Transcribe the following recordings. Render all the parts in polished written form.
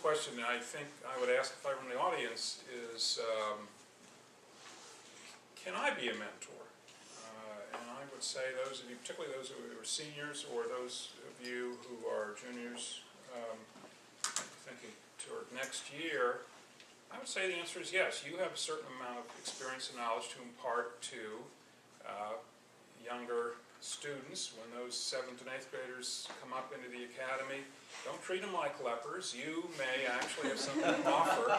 question I think I would ask if I were in the audience is, can I be a mentor? And I would say those of you, particularly those who are seniors or those of you who are juniors, thinking toward next year, I would say the answer is yes. You have a certain amount of experience and knowledge to impart to younger students. When those 7th and 8th graders come up into the academy, don't treat them like lepers. You may actually have something to offer.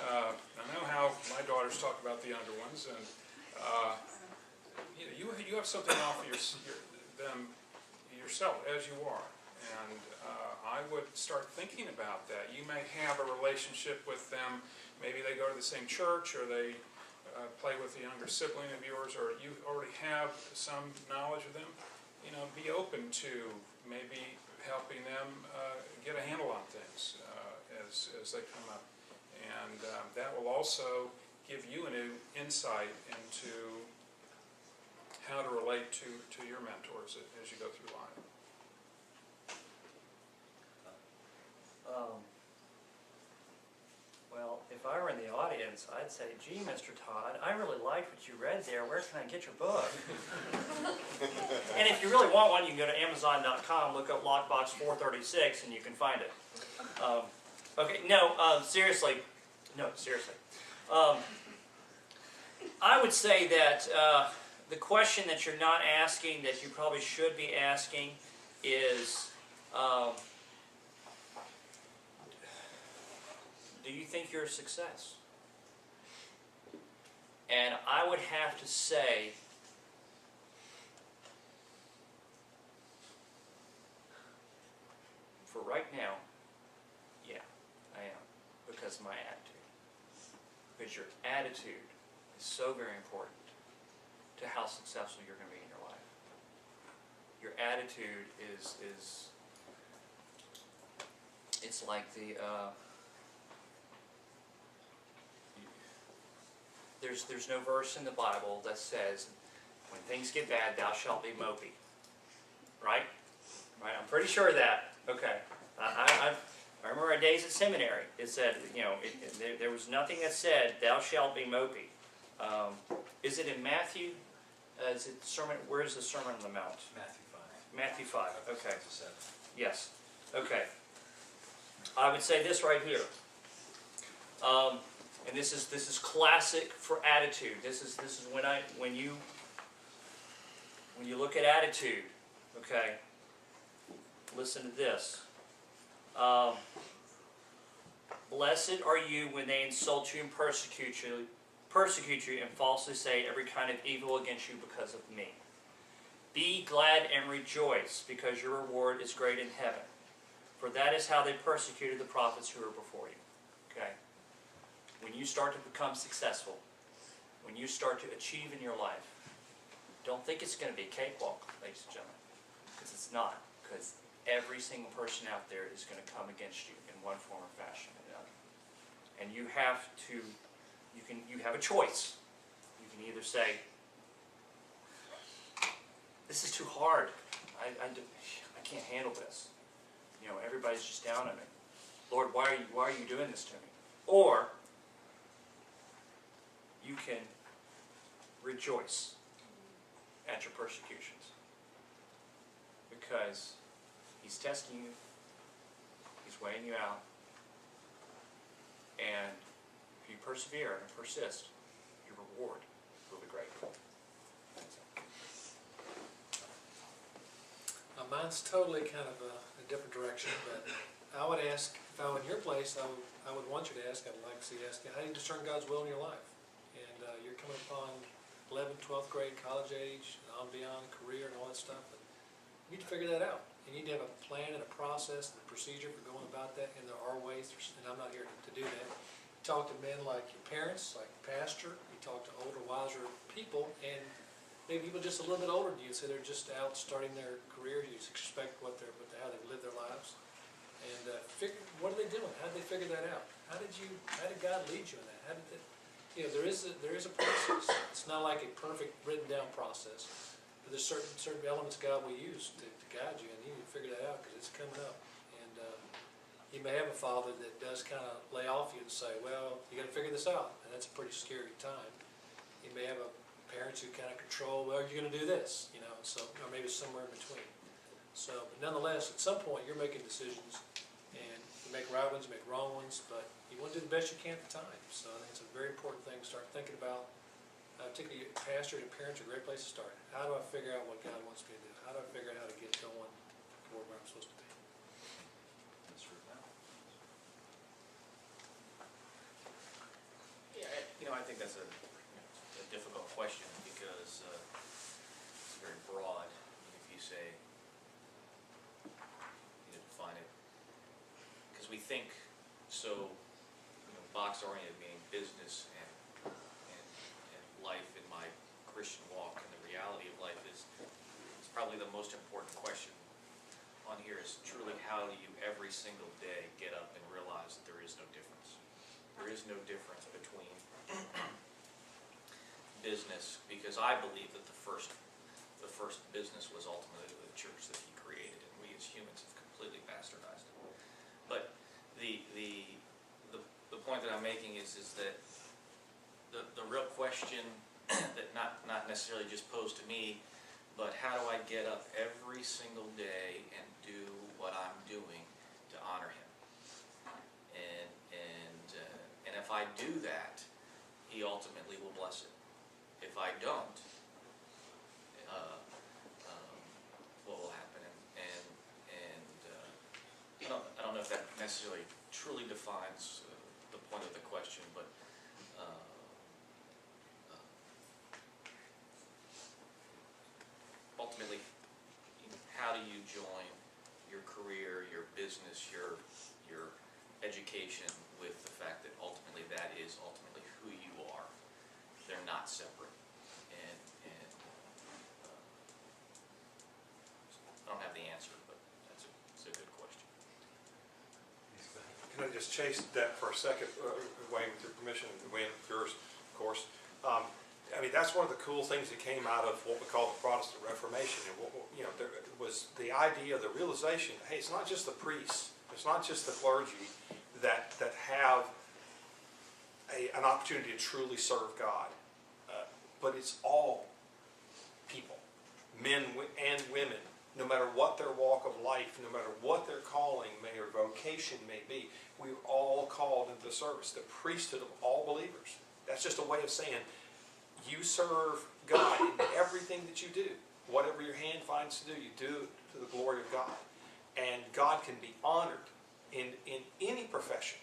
I know how my daughters talk about the younger ones, and you have something to offer them yourself as you are. And I would start thinking about that. You may have a relationship with them. Maybe they go to the same church, or they play with a younger sibling of yours, or you already have some knowledge of them. Be open to maybe helping them get a handle on things as they come up. And that will also give you a new insight into how to relate to your mentors as you go through life. Well, if I were in the audience, I'd say, gee, Mr. Todd, I really liked what you read there. Where can I get your book? And if you really want one, you can go to Amazon.com, look up Lockbox 436, and you can find it. Okay, no, seriously. No, seriously. I would say that the question that you're not asking, that you probably should be asking, is, do you think you're a success? And I would have to say, for right now, yeah, I am, because of my attitude. Because your attitude is so very important to how successful you're going to be in your life. Your attitude is it's like the there's no verse in the Bible that says, when things get bad, thou shalt be mopey. Right? Right? I'm pretty sure of that. Okay. I remember our days at seminary. It said, there was nothing that said, thou shalt be mopey. Is it in Matthew? Is it sermon? Where is the Sermon on the Mount? Matthew 5. Matthew 5. Okay. Yes. Okay. I would say this right here. And this is classic for attitude. This is when you look at attitude. Okay. Listen to this. Blessed are you when they insult you and persecute you and falsely say every kind of evil against you because of me. Be glad and rejoice, because your reward is great in heaven. For that is how they persecuted the prophets who were before you. Okay? When you start to become successful, when you start to achieve in your life, don't think it's going to be a cakewalk, ladies and gentlemen. Because it's not. Because every single person out there is going to come against you in one form or fashion or another. And you have to, you have a choice. You can either say, this is too hard. I can't handle this. Everybody's just down on me. Lord, why are you doing this to me? Or you can rejoice at your persecutions, because He's testing you, He's weighing you out, and if you persevere and persist, your reward will be great. Mine's totally kind of a different direction, but I would ask, if I were in your place, I would want you to ask, I'd like to see you ask, how do you discern God's will in your life? And you're coming upon 11th, 12th grade, college age, and on beyond, career and all that stuff. And you need to figure that out. You need to have a plan and a process and a procedure for going about that, and there are ways, and I'm not here to do that. You talk to men like your parents, like your pastor, you talk to older, wiser people, and maybe people just a little bit older than you, so they're just out starting their careers. You expect how they live their lives, and figure what are they doing? How did they figure that out? How did God lead you in that? How did they, there is a process. It's not like a perfect written down process, but there's certain elements God will use to guide you, and you need to figure that out because it's coming up. And You may have a father that does kind of lay off you and say, well, you got to figure this out, and that's a pretty scary time. You may have a parents who kind of control, well, you're going to do this, you know, so, or maybe somewhere in between. So, but nonetheless, at some point, you're making decisions, and you make right ones, you make wrong ones, but you want to do the best you can at the time. So I think it's a very important thing to start thinking about. Particularly pastor and parents are a great place to start. How do I figure out what God wants me to do? How do I figure out how to get going toward where I'm supposed to be? Yeah, I think that's a difficult question because it's very broad. If you say, define it, because we think so, box-oriented, meaning business and life in my Christian walk, and the reality of life is probably the most important question on here is truly how do you every single day get up and realize that there is no difference. There is no difference between business, because I believe that the first business was ultimately the church that he created, and we as humans have completely bastardized it. But the point that I'm making is that the real question that not necessarily just posed to me, but how do I get up every single day and do what I'm doing to honor him? And if I do that, he ultimately will bless it. If I don't, what will happen? I don't know if that necessarily truly defines the point of the question, but ultimately, how do you join your career, your business, your education with the fact that ultimately that is ultimately who you are? They're not separate. And I don't have the answer, but it's a good question. Can I just chase that for a second, Wayne, with your permission, and Wayne, with yours, of course. I mean, that's one of the cool things that came out of what we call the Protestant Reformation. And there was the idea, the realization, hey, it's not just the priests, it's not just the clergy that have an opportunity to truly serve God, but it's all people, men and women, no matter what their walk of life, no matter what their calling or vocation may be. We're all called into the service, the priesthood of all believers. That's just a way of saying you serve God in everything that you do. Whatever your hand finds to do, you do it to the glory of God. And God can be honored in any profession.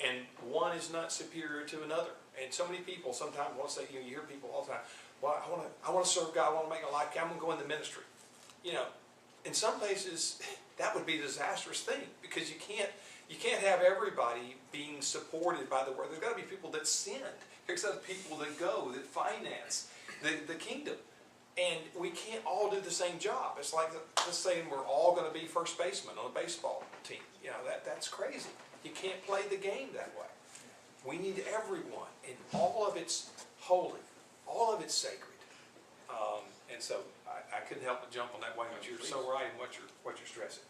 And one is not superior to another. And so many people sometimes want to say, you hear people all the time, well, I want to serve God, I want to make a life, I'm going to go into ministry. In some places, that would be a disastrous thing, because you can't have everybody being supported by the word. There's got to be people that send. There's got to be people that go, that finance the kingdom. And we can't all do the same job. It's like let's say we're all going to be first baseman on a baseball team. That's crazy. You can't play the game that way. We need everyone, and all of it's holy, all of it's sacred. And so I couldn't help but jump on that way, but you're so right in what you're stressing.